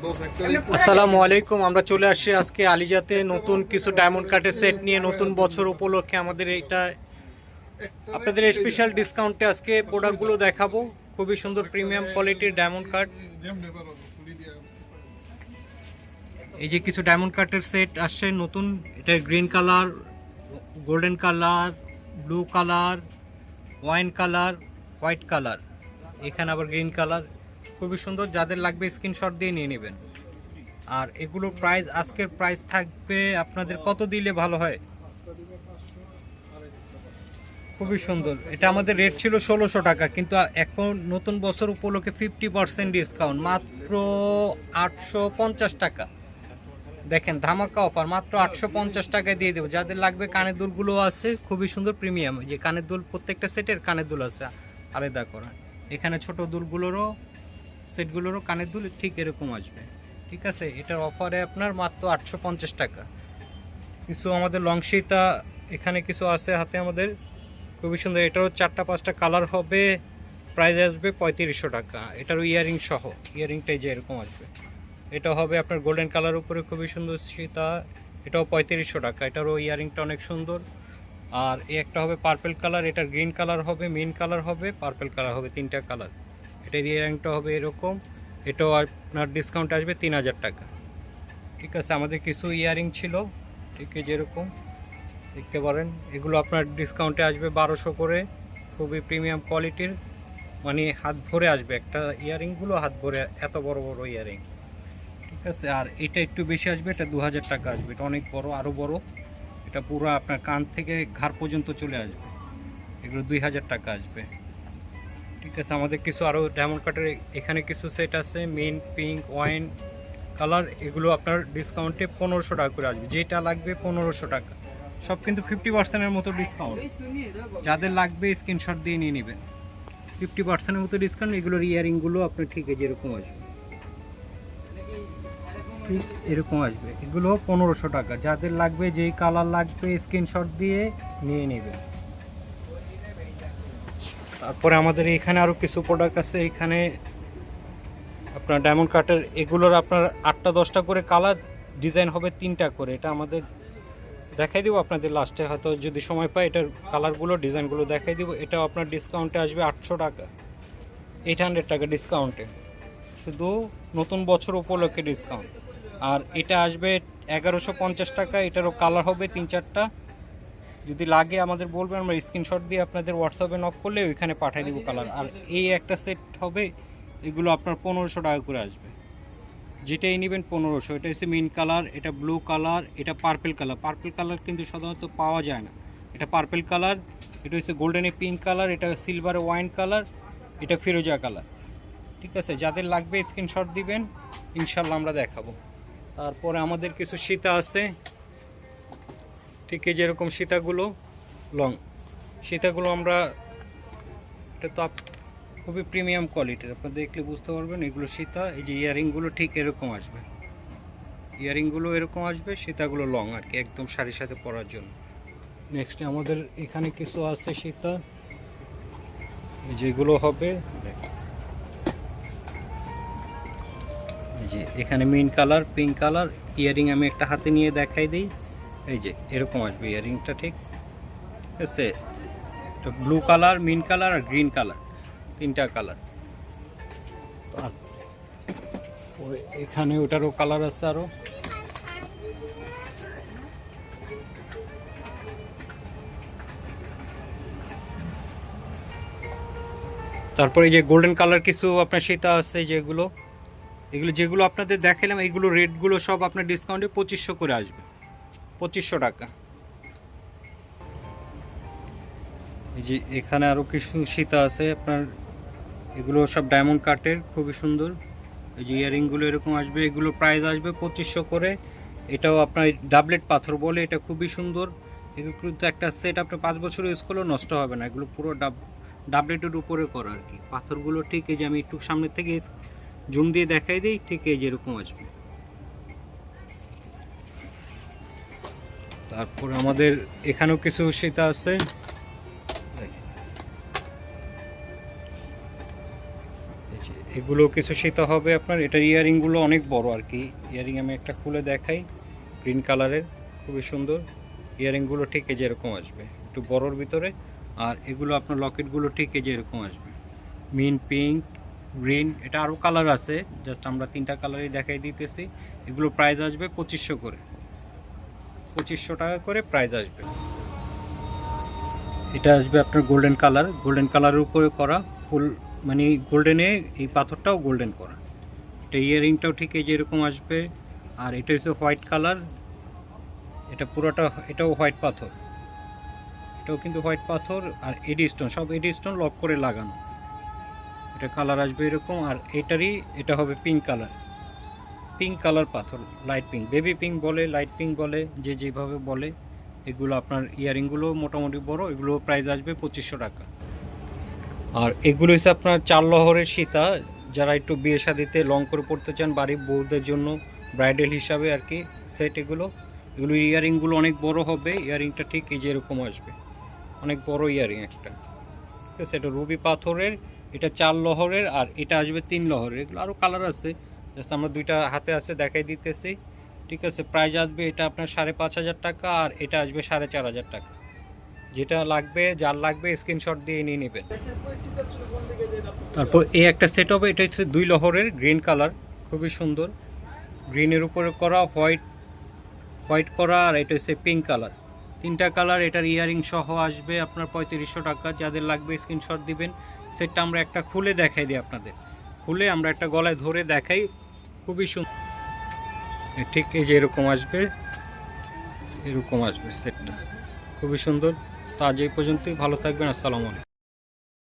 আসসালামু আলাইকুম। আমরা চলে আসছি আজকে আলিজাতে নতুন কিছু ডায়মন্ড কাটের সেট নিয়ে। নতুন বছর উপলক্ষে আমাদের এটা আপনাদের স্পেশাল ডিসকাউন্টে আজকে প্রোডাক্টগুলো দেখাবো। খুবই সুন্দর প্রিমিয়াম কোয়ালিটির ডায়মন্ড কাট। এই যে কিছু ডায়মন্ড কাটের সেট আসছে নতুন। এটা green colour, golden colour, blue colour, wine colour, white colour, এখানে আবার গ্রিন কালার। খুবই সুন্দর, যাদের লাগবে স্ক্রিনশট দিয়ে নিয়ে নেবেন। আর এগুলোর প্রাইস, আজকের প্রাইস থাকবে আপনাদের কত দিলে ভালো হয়? খুবই সুন্দর। এটা আমাদের রেট ছিল 1600 টাকা, কিন্তু এখন নতুন বছর উপলক্ষে 50% ডিসকাউন্ট, মাত্র 850 টাকা। দেখেন ধামাকা অফার, মাত্র 850 টাকায় দিয়ে দেবো। যাদের লাগবে কানের দুলগুলো আছে খুবই সুন্দর প্রিমিয়াম। যে কানের দুল, প্রত্যেকটা সেটের কানের দুল আছে আলাদা করা। এখানে ছোট দুলগুলোরও, সেটগুলোরও কানের দুল ঠিক এরকম আসবে। ঠিক আছে, এটার অফারে আপনার মাত্র 850 টাকা। কিছু আমাদের লং সীতা এখানে কিছু আছে হাতে আমাদের, খুবই সুন্দর। এটারও 4-5টা কালার হবে, প্রাইস আসবে 3500 টাকা। এটারও ইয়ারিং সহ, ইয়ারিংটাই যে এরকম আসবে। এটা হবে আপনার গোল্ডেন কালার উপরে, খুবই সুন্দর সীতা। এটাও 3500 টাকা। এটারও ইয়ারিংটা অনেক সুন্দর। আর এই একটা হবে পার্পেল কালার, এটার গ্রিন কালার হবে, মেন কালার হবে, পার্পেল কালার হবে, 3টা কালার। এটার ইয়ারিংটা হবে এরকম। এটাও আপনার ডিসকাউন্ট আসবে 3000 টাকা। ঠিক আছে, আমাদের কিছু ইয়ারিং ছিল ঠিক যেরকম দেখতে পারেন। এগুলো আপনার ডিসকাউন্টে আসবে 1200 করে, খুবই প্রিমিয়াম কোয়ালিটির, মানে হাত ভরে আসবে একটা ইয়ারিংগুলো, হাত ভরে, এত বড় বড় ইয়ারিং। ঠিক আছে, আর এটা একটু বেশি আসবে, এটা 2000 টাকা আসবে। এটা অনেক বড়, আরও বড়। এটা পুরো আপনার কান থেকে ঘাড় পর্যন্ত চলে আসবে। এগুলো 2000 টাকা আসবে। ঠিক আছে, আমাদের কিছু আরও ডায়মন্ড কাটের এখানে কিছু সেট আছে, মেন, পিঙ্ক, ওয়াইন কালার। এগুলো আপনার ডিসকাউন্টে 1500 টাকা করে আসবে। যেটা লাগবে 1500 টাকা, সব কিন্তু 50%-এর মতো ডিসকাউন্ট। যাদের লাগবে স্ক্রিনশট দিয়ে নিয়ে নেবেন। 50%-এর মতো ডিসকাউন্ট। এগুলোর ইয়ারিংগুলো আপনার ঠিক যেরকম আসবে, ঠিক এরকম আসবে। এগুলো 1500 টাকা। যাদের লাগবে, যেই কালার লাগবে স্ক্রিনশট দিয়ে নিয়ে নেবেন। তারপরে আমাদের এখানে আরও কিছু প্রোডাক্ট আছে। এখানে আপনার ডায়মন্ড কাটের, এগুলোর আপনার 8টা-10টা করে কালার, ডিজাইন হবে 3টা করে। এটা আমাদের দেখাই দিব আপনাদের লাস্টে, হয়তো যদি সময় পাই এটার কালারগুলো, ডিজাইনগুলো দেখাই দিব। এটা আপনার ডিসকাউন্টে আসবে 800 টাকা, 800 টাকা ডিসকাউন্টে, শুধু নতুন বছর উপলক্ষে ডিসকাউন্ট। আর এটা আসবে 1150 টাকা। এটারও কালার হবে 3-4টা। যদি লাগে আমাদের বলবেন, আমরা স্ক্রিনশট দিয়ে আপনাদের হোয়াটসঅ্যাপে নক করলে ওইখানে পাঠিয়ে দিব কালার। আর এই একটা সেট হবে, এগুলো আপনার 1500 টাকা করে আসবে। যেটাই নেবেন 1500। এটা হচ্ছে মেন কালার, এটা ব্লু কালার, এটা পার্পেল কালার। পার্পেল কালার কিন্তু সাধারণত পাওয়া যায় না। এটা পার্পেল কালার, এটা হচ্ছে গোল্ডেনে পিঙ্ক কালার, এটা সিলভারে ওয়াইন কালার, এটা ফিরোজা কালার। ঠিক আছে, যাদের লাগবে স্ক্রিনশট দিবেন, ইনশাল্লাহ আমরা দেখাবো। তারপরে আমাদের কিছু সীতা আছে, ঠিক যেরকম সীতাগুলো লং সীতাগুলো আমরা, এটা তো খুবই প্রিমিয়াম কোয়ালিটির, আপনারা দেখলে বুঝতে পারবেন। এগুলো সীতা। এই যে ইয়ারিংগুলো ঠিক এরকম আসবে, ইয়ারিংগুলো এরকম আসবে। সীতাগুলো লং আর কি, একদম শাড়ির সাথে পরার জন্য। নেক্সট আমাদের এখানে কিছু আছে সীতা, যেগুলো হবে, এই যে এখানে main colour, pink colour. Earring আমি একটা হাতে নিয়ে দেখাই দিই। এই যে এরকম আসবে ইয়ারিংটা, ঠিক আছে। এটা ব্লু কালার, মেন কালার আর গ্রিন কালার, 3টা কালার। আর এখানে ওটারও কালার আছে আরও। তারপরে এই যে গোল্ডেন কালার কিছু আপনার সীতা আছে, যেগুলো, যেগুলো আপনাদের দেখালাম, এইগুলো রেটগুলো সব আপনার ডিসকাউন্টে 2500 করে আসবে, 2500 টাকা। এই যে এখানে আরও কিছু সীতা আছে আপনার, এগুলো সব ডায়মন্ড কাটের, খুবই সুন্দর। এই যে ইয়ারিংগুলো এরকম আসবে। এগুলো প্রাইস আসবে 2500 করে। এটাও আপনার ডাবলেট পাথর বলে, এটা খুবই সুন্দর। এগুলো কিন্তু একটা সেট আপনার 5 বছর ইউজ করলেও নষ্ট হবে না। এগুলো পুরো ডাবলেটের উপরে করা আর কি। পাথরগুলো ঠিক এই যে আমি একটু সামনের থেকে জুম দিয়ে দেখাই দিই, ঠিক এই যে এরকম আসবে। তারপর আমাদের এখানেও কিছু সীতা আছে, এগুলো কিছু শীতা হবে আপনার। এটার ইয়ারিংগুলো অনেক বড় আর কি। ইয়ারিং আমি একটা খুলে দেখাই, গ্রিন কালারের, খুবই সুন্দর। ইয়ারিংগুলো ঠিক এই যে এরকম আসবে, একটু বড়োর ভিতরে। আর এগুলো আপনার লকেটগুলো ঠিক এই যে এরকম আসবে, মিন পিঙ্ক, গ্রিন। এটা আরও কালার আছে, জাস্ট আমরা 3টা কালারই দেখাই দিতেছি। এগুলো প্রাইস আসবে 2500 করে, 2500 টাকা করে প্রাইস আসবে। এটা আসবে আপনার গোল্ডেন কালার, গোল্ডেন কালারের উপরে করা ফুল, মানে গোল্ডেনে এই পাথরটাও গোল্ডেন করা। এটা ইয়ারিংটাও ঠিক এই যে এরকম আসবে। আর এটা হচ্ছে হোয়াইট কালার, এটা পুরোটা, এটাও হোয়াইট পাথর, এটাও কিন্তু হোয়াইট পাথর। আর এডি স্টোন, সব এডি স্টোন লক করে লাগানো। এটা কালার আসবে এরকম। আর এটারই এটা হবে পিঙ্ক কালার, পিঙ্ক কালার পাথর, লাইট পিঙ্ক, বেবি পিঙ্ক বলে, লাইট পিঙ্ক বলে, যে যেভাবে বলে। এগুলো আপনার ইয়ারিংগুলো মোটামুটি বড়, এগুলো প্রাইস আসবে 2500 টাকা। আর এগুলো হচ্ছে আপনার 4 লহরের সীতা, যারা একটু বিয়ে শাদিতে লং করে পড়তে চান, বাড়ির বউদের জন্য ব্রাইডাল হিসাবে আর কি সেট। এগুলো ইয়ারিংগুলো অনেক বড় হবে। ইয়ারিংটা ঠিক এই যে এরকম আসবে, অনেক বড় ইয়ারিং একটা, ঠিক আছে। এটা রুবি পাথরের, এটা 4 লহরের, আর এটা আসবে 3 লহরের। এগুলো আরও কালার আছে, জাস্ট আমরা 2টা হাতে আছে দেখাই দিতেছি, ঠিক আছে। প্রাইস আসবে এটা আপনার 5500 টাকা, আর এটা আসবে 4500 টাকা। যেটা লাগবে, যার লাগবে স্ক্রিনশট দিয়ে নিয়ে নেবেন। তারপর এই একটা সেট হবে, এটা হচ্ছে 2 লহরের, গ্রিন কালার, খুবই সুন্দর। গ্রিনের উপরে করা, হোয়াইট করা, আর এটা হচ্ছে পিঙ্ক কালার। 3টা কালার। এটার ইয়ারিং সহ আসবে আপনার 3500 টাকা। যাদের লাগবে স্ক্রিনশট দিবেন। সেটটা আমরা একটা খুলে দেখাই দিই আপনাদের, খুলে আমরা একটা গলায় ধরে দেখাই, খুবই সুন্দর। ঠিক এই যে এরকম আসবে, এরকম আসবে সেটটা, খুবই সুন্দর। তো আজ এই পর্যন্তই, ভালো থাকবেন, আসসালামু আলাইকুম।